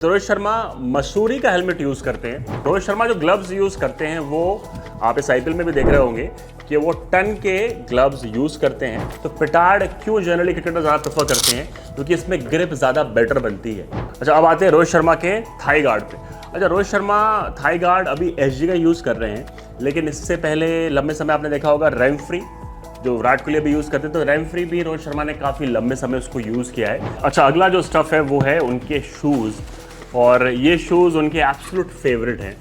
तो रोहित शर्मा मसूरी का helmet use करते हैं। रोहित शर्मा जो ग्लव्स यूज करते हैं वो आप इस आईपीएल में भी देख रहे होंगे कि वो टन के ग्लव्स यूज करते हैं। तो पिटार्ड क्यों जनरली क्रिकेटर ज़्यादा प्रेफर करते हैं? क्योंकि इसमें ग्रिप ज़्यादा बेटर बनती है। अच्छा, अब आते हैं रोहित शर्मा के थाई गार्ड पे। अच्छा, रोहित शर्मा थाई गार्ड अभी एसजी का यूज़ कर रहे हैं, लेकिन इससे पहले लंबे समय आपने देखा होगा रैमफ्री जो विराट कोहली भी यूज़ करते हैं, तो रैमफ्री भी रोहित शर्मा ने काफ़ी लंबे समय उसको यूज़ किया है। अच्छा, अगला जो स्टफ़ है वो है उनके शूज़, और ये शूज़ उनके एब्सोल्यूट फेवरेट हैं।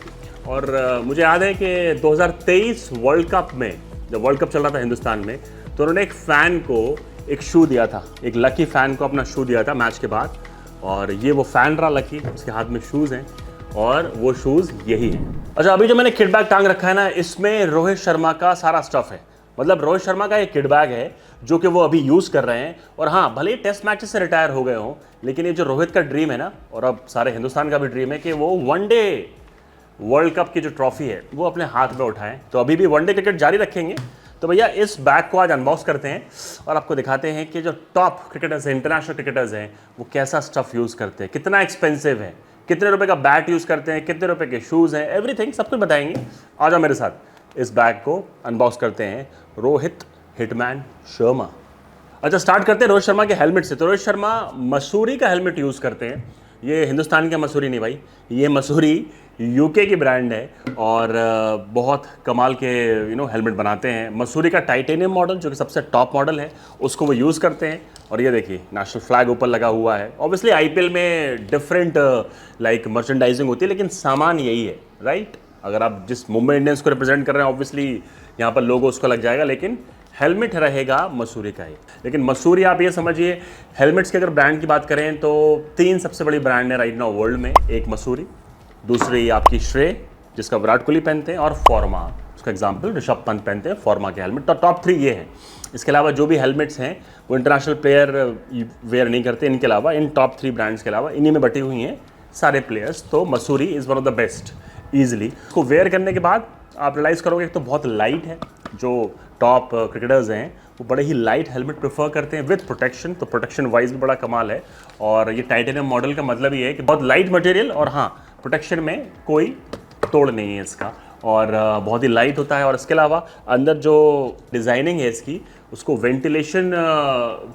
और मुझे याद है कि 2023 वर्ल्ड कप में, जब वर्ल्ड कप चल रहा था हिंदुस्तान में, तो उन्होंने एक फ़ैन को एक शू दिया था, एक लकी फ़ैन को अपना शू दिया था मैच के बाद। और ये वो फ़ैन रहा लकी, उसके हाथ में शूज़ हैं और वो शूज़ यही हैं। अच्छा, अभी जो मैंने किट बैग टांग रखा है ना, इसमें रोहित शर्मा का सारा स्टफ़ है। मतलब रोहित शर्मा का एक किट बैग है जो कि वो अभी यूज़ कर रहे हैं। और हाँ, भले ही टेस्ट मैचेस से रिटायर हो गए हों, लेकिन ये जो रोहित का ड्रीम है ना, और अब सारे हिंदुस्तान का भी ड्रीम है कि वो वनडे वर्ल्ड कप की जो ट्रॉफी है वो अपने हाथ में उठाएं। तो अभी भी वनडे क्रिकेट जारी रखेंगे। तो भैया इस बैग को आज अनबॉक्स करते हैं और आपको दिखाते हैं कि जो टॉप क्रिकेटर्स हैं, इंटरनेशनल क्रिकेटर्स हैं, वो कैसा स्टफ़ यूज़ करते हैं, कितना एक्सपेंसिव है, कितने रुपए का बैट यूज़ करते हैं, कितने रुपए के शूज़ हैं, एवरीथिंग सब कुछ बताएंगे। आ जाओ मेरे साथ, इस बैग को अनबॉक्स करते हैं रोहित हिटमैन शर्मा। अच्छा, स्टार्ट करते हैं रोहित शर्मा के हेलमेट से। तो रोहित शर्मा मसूरी का हेलमेट यूज़ करते हैं। ये हिंदुस्तान का मसूरी नहीं भाई, ये मसूरी यूके की ब्रांड है और बहुत कमाल के हेलमेट बनाते हैं। मसूरी का टाइटेनियम मॉडल जो कि सबसे टॉप मॉडल है, उसको वो यूज़ करते हैं। और ये देखिए नेशनल फ्लैग ऊपर लगा हुआ है। ऑब्वियसली आईपीएल में डिफरेंट लाइक मर्चेंडाइजिंग होती है, लेकिन सामान यही है, राइट। अगर आप जिस मुंबई इंडियंस को रिप्रेजेंट कर रहे हैं, ऑब्वियसली यहाँ पर लोगो उसका लग जाएगा, लेकिन हेलमेट रहेगा मसूरी का ही। लेकिन मसूरी आप ये समझिए, हेलमेट्स की अगर ब्रांड की बात करें तो 3 सबसे बड़ी ब्रांड है राइट नाउ वर्ल्ड में। एक मसूरी, दूसरी आपकी श्रेय जिसका विराट कोहली पहनते हैं, और फॉर्मा, उसका एग्जाम्पल ऋषभ पंत पहनते हैं फॉर्मा के हेलमेट। तो टॉप 3 ये हैं। इसके अलावा जो भी हेलमेट्स हैं वो इंटरनेशनल प्लेयर वेयर नहीं करते। इनके अलावा, इन टॉप 3 ब्रांड्स के अलावा, इन्हीं में बटी हुई हैं सारे प्लेयर्स। तो Mussoorie is one of the best easily. इसको वेयर करने के बाद आप रियलाइज़ करोगे तो बहुत लाइट है। जो टॉप क्रिकेटर्स हैं वो बड़े ही लाइट हेलमेट प्रेफर करते हैं विद प्रोटेक्शन। तो प्रोटेक्शन वाइज भी बड़ा कमाल है। और ये टाइटेनियम मॉडल का मतलब ये है कि बहुत लाइट मटेरियल, और हाँ, प्रोटेक्शन में कोई तोड़ नहीं है इसका, और बहुत ही लाइट होता है। और इसके अलावा अंदर जो डिज़ाइनिंग है इसकी, उसको वेंटिलेशन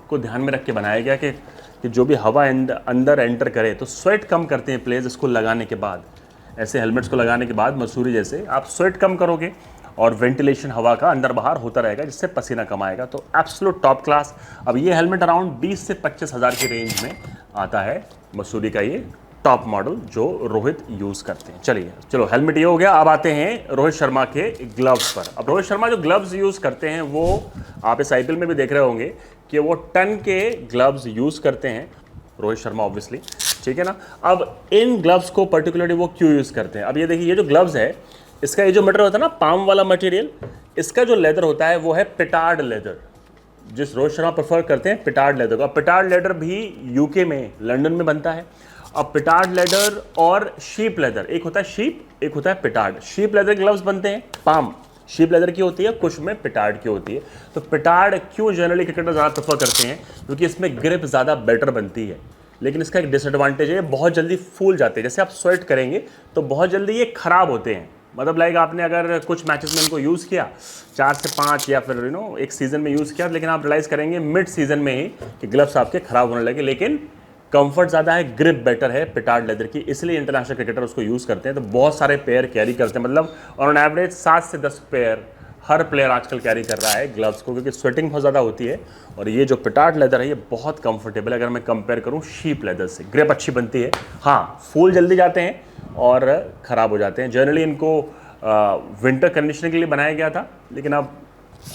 को ध्यान में रख के बनाया गया कि जो भी हवा अंदर एंटर करे तो स्वेट कम करते हैं प्लेयर्स इसको लगाने के बाद। ऐसे हेलमेट्स को लगाने के बाद मसूरी जैसे आप स्वेट कम करोगे और वेंटिलेशन हवा का अंदर बाहर होता रहेगा, जिससे पसीना कम आएगा। तो एब्सोल्यूट टॉप क्लास। अब ये हेलमेट अराउंड 20 से 25 हज़ार की रेंज में आता है, मसूरी का ये टॉप मॉडल जो रोहित यूज़ करते हैं। चलो हेलमेट ये हो गया। अब आते हैं रोहित शर्मा के ग्लव्स पर। अब रोहित शर्मा जो ग्लव्स यूज़ करते हैं वो आप इस आईपीएल में भी देख रहे होंगे कि वो टन के ग्लव्स यूज़ करते हैं रोहित शर्मा, ऑब्वियसली, ठीक है ना। अब इन ग्लव्स को पर्टिकुलरली वो क्यों यूज़ करते हैं? अब ये देखिए, ये जो ग्लव्स है, इसका ये जो मटेरियल होता है ना, पाम वाला मटेरियल, इसका जो लेदर होता है वो है पिटार्ड लेदर। जिस रोहित शर्मा प्रेफर करते हैं पिटार्ड लेदर का। पिटार्ड लेदर भी यूके में, लंदन में बनता है। अब पिटार्ड लेदर और शीप लेदर, एक होता है शीप, एक होता है पिटार्ड। शीप लेदर ग्लव्स बनते हैं, पाम शीप लेदर की होती है, कुछ में पिटार्ड की होती है। तो पिटार्ड क्यों जनरली क्रिकेटर ज़्यादा प्रेफर करते हैं? क्योंकि इसमें ग्रिप ज़्यादा बेटर बनती है। लेकिन इसका एक डिसएडवांटेज है, बहुत जल्दी फूल जाते हैं। जैसे आप स्वेट करेंगे तो बहुत जल्दी ये ख़राब होते हैं। मतलब लाइक आपने अगर कुछ मैचेस में इनको यूज़ किया 4 से 5 या फिर एक सीज़न में यूज़ किया, लेकिन आप रियलाइज़ करेंगे मिड सीज़न में ही कि ग्लव्स आपके ख़राब होने लगे। लेकिन कंफर्ट ज़्यादा है, ग्रिप बेटर है पिटार्ड लेदर की, इसलिए इंटरनेशनल क्रिकेटर उसको यूज़ करते हैं। तो बहुत सारे पेयर कैरी करते हैं, मतलब ऑन एवरेज 7 से 10 पेयर हर प्लेयर आजकल कैरी कर रहा है ग्लव्स को, क्योंकि स्वेटिंग बहुत ज़्यादा होती है। और ये जो पिटार्ड लेदर है ये बहुत कंफर्टेबल है अगर मैं कंपेयर करूँ शीप लेदर से। ग्रिप अच्छी बनती है, हाँ, फूल जल्दी जाते हैं और ख़राब हो जाते हैं। जनरली इनको विंटर कंडीशन के लिए बनाया गया था, लेकिन अब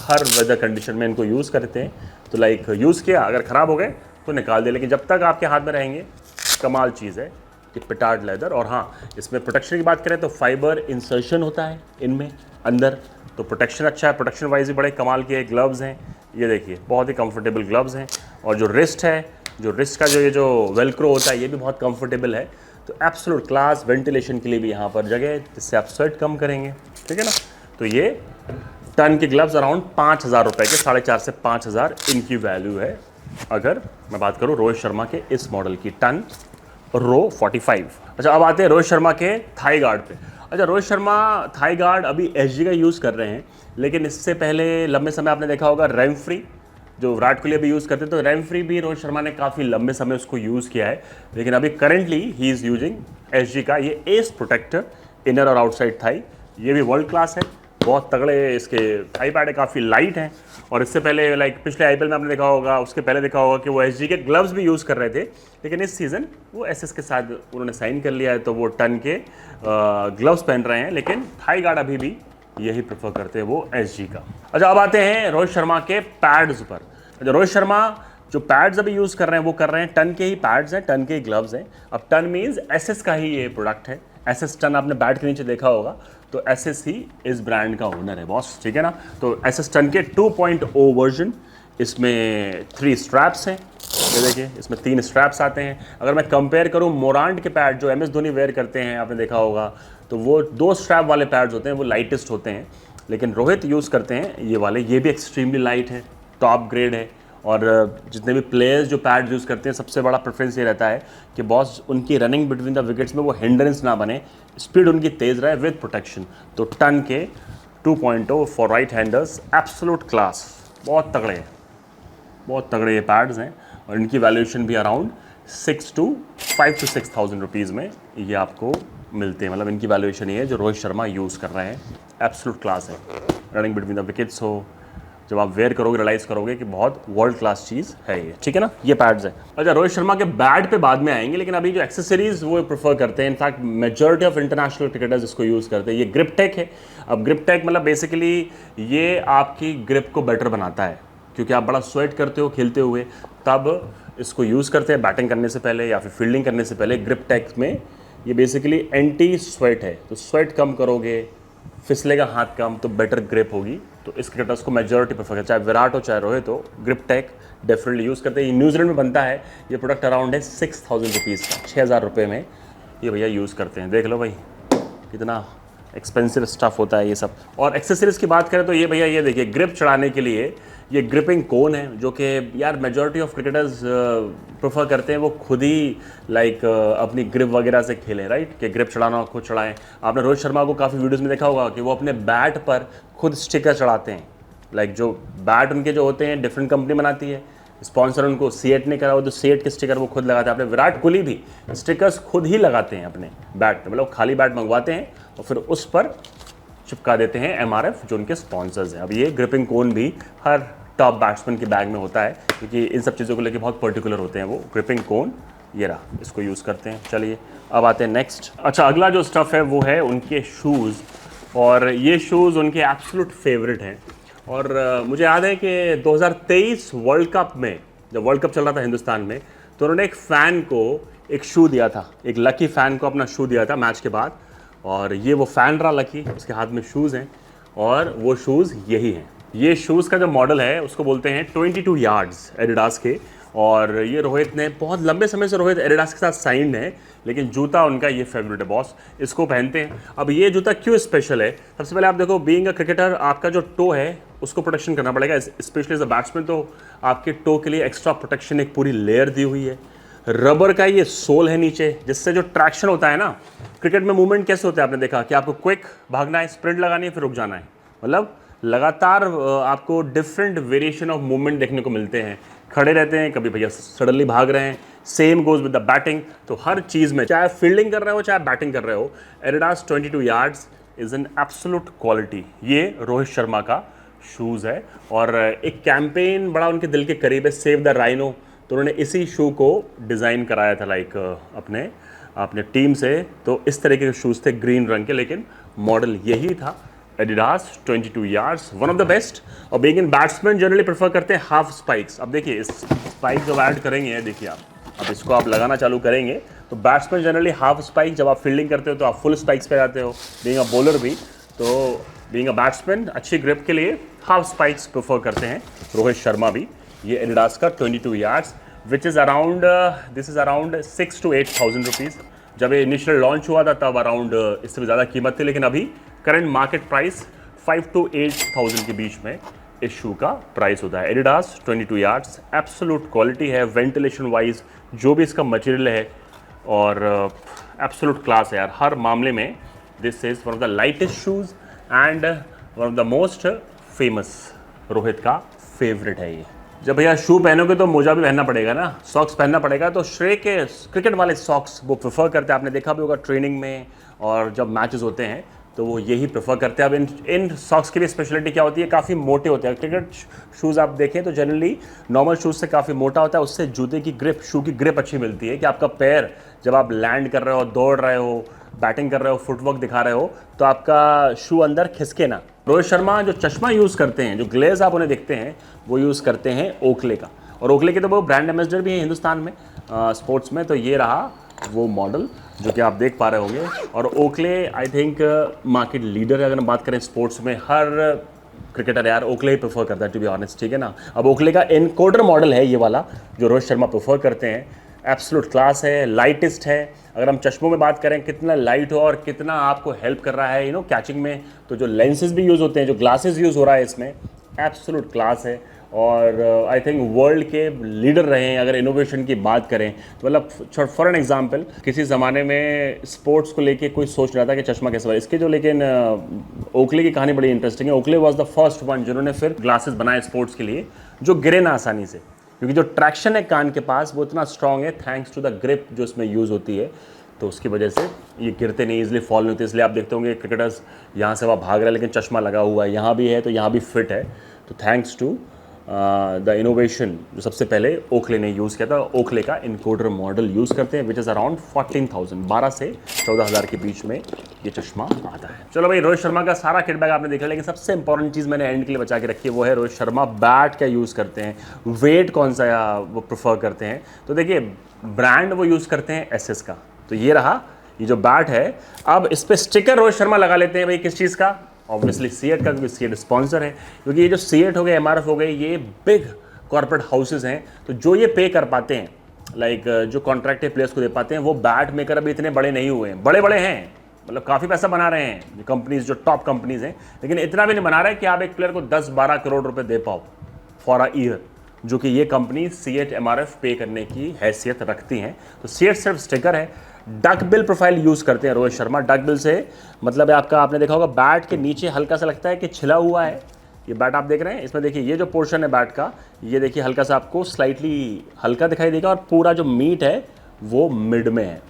हर वेदर कंडीशन में इनको यूज़ करते हैं। तो लाइक यूज़ किया, अगर ख़राब हो गए तो निकाल दे, लेकिन जब तक आपके हाथ में रहेंगे कमाल चीज़ है कि पिटार्ड लेदर। और हाँ, इसमें प्रोटेक्शन की बात करें तो फाइबर इंसर्शन होता है इनमें अंदर, तो प्रोटेक्शन अच्छा है। प्रोटेक्शन वाइज भी बड़े कमाल के ग्लव्स हैं। ये देखिए बहुत ही कंफर्टेबल ग्लव्स हैं। और जो रिस्ट है, जो रिस्ट का ये जो वेलक्रो होता है, ये भी बहुत कंफर्टेबल है। तो एब्सोल्यूट क्लास। वेंटिलेशन के लिए भी यहाँ पर जगह है, जिससे आप स्वेट कम करेंगे, ठीक है ना। तो ये टन के ग्लव्स अराउंड 5,000 रुपये के, 4,500 से 5,000 इनकी वैल्यू है। अगर मैं बात करूँ रोहित शर्मा के इस मॉडल की, टन रो 45। अच्छा, अब आते हैं रोहित शर्मा के थाई गार्ड पे। अच्छा, रोहित शर्मा थाई गार्ड अभी एसजी का यूज़ कर रहे हैं, लेकिन इससे पहले लंबे समय आपने देखा होगा रेमफ्री, जो विराट कोहली अभी यूज़ करते हैं, तो रेमफ्री भी रोहित शर्मा ने काफ़ी लंबे समय उसको यूज़ किया है। लेकिन अभी currently he is using SG का ये एस प्रोटेक्टर इनर और आउटसाइड थाई। ये भी वर्ल्ड क्लास है, बहुत तगड़े इसके थाई पैड है, काफ़ी लाइट हैं। और इससे पहले लाइक पिछले आईपीएल में आपने देखा होगा, उसके पहले देखा होगा कि वो एसजी के ग्लव्स भी यूज़ कर रहे थे, लेकिन इस सीज़न वो एसएस के साथ उन्होंने साइन कर लिया है, तो वो टन के ग्लव्स पहन रहे हैं, लेकिन थाई गार्ड अभी भी यही प्रेफर करते हैं वो एसजी का। अच्छा, अब आते हैं रोहित शर्मा के पैड्स पर। अच्छा, रोहित शर्मा जो पैड्स अभी यूज़ कर रहे हैं वो कर रहे हैं टन के ही पैड्स हैं, टन के ही ग्लव्स हैं। अब टन मीन्स एसएस का ही ये प्रोडक्ट है। एसएस टन आपने बैट के नीचे देखा होगा, तो एसएस ही इस ब्रांड का ओनर है बॉस, ठीक है ना। तो एसएस टन के 2.0 वर्जन, इसमें 3 स्ट्रैप्स हैं, ये देखिए इसमें 3 स्ट्रैप्स आते हैं। अगर मैं कंपेयर करूं मोरांट के पैड जो एमएस धोनी वेयर करते हैं, आपने देखा होगा, तो वो 2 स्ट्रैप वाले पैड्स होते हैं, वो लाइटेस्ट होते हैं, लेकिन रोहित यूज़ करते हैं ये वाले। ये भी एक्सट्रीमली लाइट है, टॉप ग्रेड है। और जितने भी प्लेयर्स जो पैड यूज़ करते हैं, सबसे बड़ा प्रेफरेंस ये रहता है कि बॉस उनकी रनिंग बिटवीन द विकेट्स में वो हिंड्रेंस ना बने, स्पीड उनकी तेज़ रहे विद प्रोटेक्शन। तो टन के 2.0 for right handers, absolute class, बहुत तगड़े हैं, बहुत तगड़े ये पैड्स हैं। और इनकी वैल्यूएशन भी अराउंड 5 to 6,000 रुपीज़ में ये आपको मिलते हैं। मतलब इनकी वैल्यूएशन ये है जो रोहित शर्मा यूज़ कर रहे हैं, एब्सोल्यूट क्लास है। रनिंग बिटवीन द विकेट्स हो, जब आप वेयर करोगे रियलाइज़ करोगे कि बहुत वर्ल्ड क्लास चीज़ है ये, ठीक है ना। ये पैड्स है। अच्छा, रोहित शर्मा के बैट पे बाद में आएंगे, लेकिन अभी जो एक्सेसरीज वो प्रेफर करते हैं, in fact majority of international cricketers इसको यूज़ करते हैं। ये ग्रिप टेक है। अब ग्रिप टेक मतलब बेसिकली ये आपकी ग्रिप को बेटर बनाता है, क्योंकि आप बड़ा स्वेट करते हो खेलते हुए, तब इसको यूज़ करते हैं बैटिंग करने से पहले या फिर फील्डिंग करने से पहले। ग्रिप टेक में ये बेसिकली एंटी स्वेट है, तो स्वेट कम करोगे, फिसलेगा हाथ कम, तो बेटर ग्रिप होगी। तो इस क्रिकेटर्स को मेजॉरिटी प्रेफर करते हैं, चाहे विराट हो चाहे रोहित हो, ग्रिप टेक डेफिनेटली यूज़ करते हैं। ये न्यूजीलैंड में बनता है, ये प्रोडक्ट अराउंड है 6,000 रुपीज़ का, 6,000 रुपये में ये भैया यूज़ करते हैं। देख लो भाई कितना एक्सपेंसिव स्टफ़ होता है ये सब। और एक्सेसरीज की बात करें तो ये भैया ये देखिए, ग्रिप चढ़ाने के लिए ये ग्रिपिंग कोन है, जो कि यार मेजॉरिटी ऑफ क्रिकेटर्स प्रेफर करते हैं वो खुद ही लाइक अपनी ग्रिप वगैरह से खेलें, राइट, कि ग्रिप चढ़ाना हो खुद चढ़ाएं। आपने रोहित शर्मा को काफ़ी वीडियोस में देखा होगा कि वो अपने बैट पर खुद स्टिकर चढ़ाते हैं। लाइक जो बैट उनके जो होते हैं डिफरेंट कंपनी बनाती है, स्पॉन्सर उनको सीएट ने करा हो, तो सीएट के स्टिकर वो खुद लगाते हैं। अपने विराट कोहली भी स्टिकर्स खुद ही लगाते हैं अपने बैट पर, मतलब खाली बैट मंगवाते हैं और फिर उस पर चिपका देते हैं एमआरएफ जो उनके स्पॉन्सर्स हैं। अब ये ग्रिपिंग कोन भी हर टॉप बैट्समैन के बैग में होता है, क्योंकि इन सब चीज़ों को लेकर बहुत पर्टिकुलर होते हैं वो। ग्रिपिंग कोन ये रहा, इसको यूज़ करते हैं। चलिए अब आते हैं नेक्स्ट। अच्छा, अगला जो स्टफ़ है वो है उनके शूज़, और ये शूज़ उनके एब्सोल्यूट फेवरेट हैं। और मुझे याद है कि 2023 वर्ल्ड कप में, जब वर्ल्ड कप चल रहा था हिंदुस्तान में, तो उन्होंने एक फ़ैन को एक शू दिया था, एक लकी फ़ैन को अपना शू दिया था मैच के बाद। और ये वो फ़ैन रहा लकी, उसके हाथ में शूज़ हैं, और वो शूज़ यही हैं। ये शूज़ का जो मॉडल है उसको बोलते हैं 22 यार्ड्स एडिडास के। और ये रोहित ने बहुत लंबे समय से रोहित एडिडास के साथ साइंड है, लेकिन जूता उनका ये फेवरेट है बॉस, इसको पहनते हैं। अब ये जूता क्यों स्पेशल है? सबसे पहले आप देखो, बीइंग अ क्रिकेटर आपका जो टो है उसको प्रोटेक्शन करना पड़ेगा, स्पेशली एज अ बैट्समैन। तो आपके टो के लिए एक्स्ट्रा प्रोटेक्शन एक पूरी लेयर दी हुई है। रबर का ये सोल है नीचे, जिससे जो ट्रैक्शन होता है ना, क्रिकेट में मूवमेंट कैसे होता है आपने देखा कि आपको क्विक भागना है, स्प्रिंट लगानी है, फिर रुक जाना है, मतलब लगातार आपको डिफरेंट वेरिएशन ऑफ मूवमेंट देखने को मिलते हैं। खड़े रहते हैं, कभी भैया सडनली भाग रहे हैं। Same goes with the batting. तो हर चीज़ में, चाहे फील्डिंग कर रहे हो चाहे बैटिंग कर रहे हो, Adidas 22 yards is an absolute quality. ये रोहित शर्मा का शूज़ है, और एक कैंपेन बड़ा उनके दिल के करीब है, सेव द राइनो। तो उन्होंने इसी शू को डिज़ाइन कराया था लाइक अपने टीम से। तो इस तरीके के शूज़ थे ग्रीन रंग के, लेकिन मॉडल यही था Adidas 22 yards, one of the best. और being in batsman generally prefer करते हैं हाफ स्पाइक्स। अब देखिए इस स्पाइक जब ऐड करेंगे, देखिए अब इसको आप लगाना चालू करेंगे, तो बैट्समैन जनरली हाफ स्पाइक, जब आप फील्डिंग करते हो तो आप फुल स्पाइक्स पे जाते हो, बीइंग अ बॉलर भी। तो बीइंग अ बैट्समैन अच्छी ग्रिप के लिए हाफ स्पाइक्स प्रेफर करते हैं रोहित शर्मा भी। ये एडिडास का 22 yards which is around this is around 6 to 8,000 rupees. जब ये इनिशियल लॉन्च हुआ था तब अराउंड इससे भी ज़्यादा कीमत थी, लेकिन अभी करंट मार्केट प्राइस 5 to 8,000 के बीच में इस शू का प्राइस होता है। एडिडास 22 यार्ड्स एब्सोल्यूट क्वालिटी है, वेंटिलेशन वाइज जो भी इसका मटेरियल है और एब्सोल्यूट क्लास है यार हर मामले में। This is one of the lightest shoes and one of the most famous. Rohit का फेवरेट है ये। जब भैया शू पहनोगे तो मोजा भी पहनना पड़ेगा ना, सॉक्स पहनना पड़ेगा। तो श्रेय के क्रिकेट वाले सॉक्स वो प्रेफर करते हैं, आपने देखा भी होगा ट्रेनिंग में और जब मैचेस होते हैं तो वो यही प्रेफर करते हैं। अब इन सॉक्स की भी स्पेशलिटी क्या होती है, काफ़ी मोटे होते हैं। क्रिकेट शूज़ आप देखें तो जनरली नॉर्मल शूज़ से काफ़ी मोटा होता है, उससे जूते की ग्रिप, शू की ग्रिप अच्छी मिलती है कि आपका पैर जब आप लैंड कर रहे हो, दौड़ रहे हो, बैटिंग कर रहे हो, फुटवर्क दिखा रहे हो, तो आपका शू अंदर खिसके ना। रोहित शर्मा जो चश्मा यूज़ करते हैं, जो ग्लेज आप उन्हें देखते हैं, वो यूज़ करते हैं ओकले का। और ओकले के तो वो ब्रांड एम्बेसडर भी हैं हिंदुस्तान में स्पोर्ट्स में। तो ये रहा वो मॉडल जो कि आप देख पा रहे होंगे। और Oakley I think market leader है अगर हम बात करें स्पोर्ट्स में। हर क्रिकेटर यार ओकले ही प्रेफर करता है टू बी ऑनेस्ट, ठीक है ना। अब ओकले का एनकोडर मॉडल है ये वाला जो रोहित शर्मा प्रेफर करते हैं। एब्सोल्यूट क्लास है, लाइटेस्ट है। अगर हम चश्मों में बात करें कितना लाइट हो और कितना आपको हेल्प कर रहा है यू नो कैचिंग में, तो जो लेंसेज भी यूज़ होते हैं, जो ग्लासेस यूज़ हो रहा है इसमें, एब्सोल्यूट क्लास है। और आई थिंक वर्ल्ड के लीडर रहे हैं अगर इनोवेशन की बात करें तो। मतलब फॉर एन एग्जांपल, किसी ज़माने में स्पोर्ट्स को लेके कोई सोच रहा था कि चश्मा कैसे बने इसके जो, लेकिन ओकले की कहानी बड़ी इंटरेस्टिंग है। Oakley was the first one जिन्होंने फिर ग्लासेस बनाए स्पोर्ट्स के लिए जो गिरे ना आसानी से, क्योंकि जो ट्रैक्शन है कान के पास वो इतना स्ट्रॉन्ग है थैंक्स टू द ग्रिप जो इसमें यूज़ होती है। तो उसकी वजह से ये गिरते नहीं, इजीली फॉल नहीं होते। इसलिए आप देखते होंगे क्रिकेटर्स यहाँ से वहाँ भाग रहे हैं लेकिन चश्मा लगा हुआ है, यहाँ भी है तो यहाँ भी फिट है। तो थैंक्स टू द इनोवेशन जो सबसे पहले ओकले ने यूज़ किया था। ओकले का इनकोडर मॉडल यूज़ करते हैं विच इज़ अराउंड 14,000, 12 से 14,000 के बीच में ये चश्मा आता है। चलो भाई, रोहित शर्मा का सारा किट बैग आपने देखा, लेकिन सबसे इंपॉर्टेंट चीज़ मैंने एंड के लिए बचा के रखी है, वो है रोहित शर्मा बैट क्या यूज़ करते हैं, वेट कौन सा वो प्रेफर करते हैं। तो देखिए, ब्रांड वो यूज़ करते हैं एसएस का। तो ये रहा ये जो बैट है। अब इस पर स्टिकर रोहित शर्मा लगा लेते हैं भाई, किस चीज़ का, ऑब्वियसली सीएट का, क्योंकि सीएट स्पॉन्सर है। क्योंकि ये जो सीएट हो गए, एमआरएफ हो गए, ये बिग कॉर्पोरेट हाउसेज हैं, तो जो ये पे कर पाते हैं, लाइक जो कॉन्ट्रैक्टेड प्लेयर्स को दे पाते हैं, वो बैट मेकर अभी इतने बड़े नहीं हुए हैं। बड़े बड़े हैं, मतलब काफ़ी पैसा बना रहे हैं कंपनीज, जो टॉप कंपनीज हैं, लेकिन इतना भी नहीं बना रहा है कि आप एक प्लेयर को 10-12 करोड़ रुपए दे पाओ फॉर अ ईयर, जो कि ये कंपनी सीएट एमआरएफ पे करने की हैसियत रखती हैं। तो सीएट सिर्फ स्टिकर है। डक बिल प्रोफाइल यूज़ करते हैं रोहित शर्मा। डक बिल से मतलब है आपका, आपने देखा होगा बैट के नीचे हल्का सा लगता है कि छिला हुआ है। ये बैट आप देख रहे हैं, इसमें देखिए ये जो पोर्शन है बैट का, ये देखिए हल्का सा आपको स्लाइटली हल्का दिखाई देगा, और पूरा जो मीट है वो मिड में है।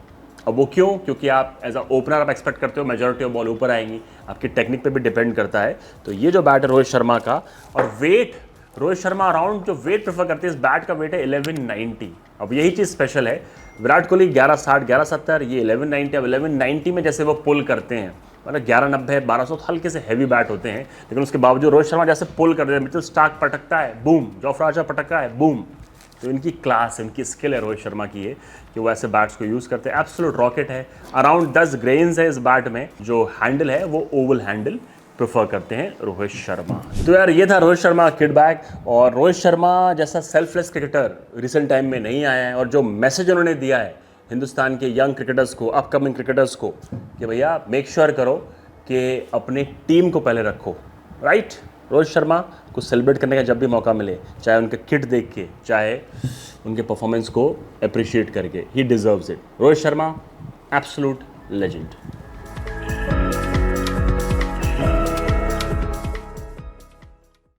अब वो क्यों? क्योंकि आप एज अ ओपनर आप एक्सपेक्ट करते हो मेजॉरिटी ऑफ बॉल ऊपर आएंगी, आपकी टेक्निक पे भी डिपेंड करता है। तो ये जो बैट है रोहित शर्मा का, और वेट रोहित शर्मा अराउंड जो वेट प्रेफर करते हैं, इस बैट का वेट है 1190। अब यही चीज़ स्पेशल है। विराट कोहली 1160, 1170, ये 1190। अब 1190 में जैसे वो पुल करते हैं, मतलब 1190, 1200 हल्के से हैवी बैट होते हैं, लेकिन उसके बावजूद रोहित शर्मा जैसे पुल करते हैं, मिचेल स्टार्क पटकता है बूम, जोफ्रा आर्चर पटकता है बूम। तो इनकी क्लास, इनकी स्किल है रोहित शर्मा की ये, कि वो ऐसे बैट्स को यूज़ करते हैं। एब्सोल्यूट रॉकेट है। अराउंड 10 ग्रेन्स है इस बैट में। जो हैंडल है वो ओवल हैंडल प्रेफर करते हैं रोहित शर्मा। तो यार ये था रोहित शर्मा किट बैग। और रोहित शर्मा जैसा सेल्फलेस क्रिकेटर रिसेंट टाइम में नहीं आया है, और जो मैसेज उन्होंने दिया है हिंदुस्तान के यंग क्रिकेटर्स को, अपकमिंग क्रिकेटर्स को, कि भैया मेक श्योर करो कि अपनी टीम को पहले रखो, राइट। रोहित शर्मा को सेलिब्रेट करने का जब भी मौका मिले, चाहे उनके किट देख के, चाहे उनके परफॉर्मेंस को अप्रिशिएट करके, ही deserves it. Rohit Sharma absolute legend.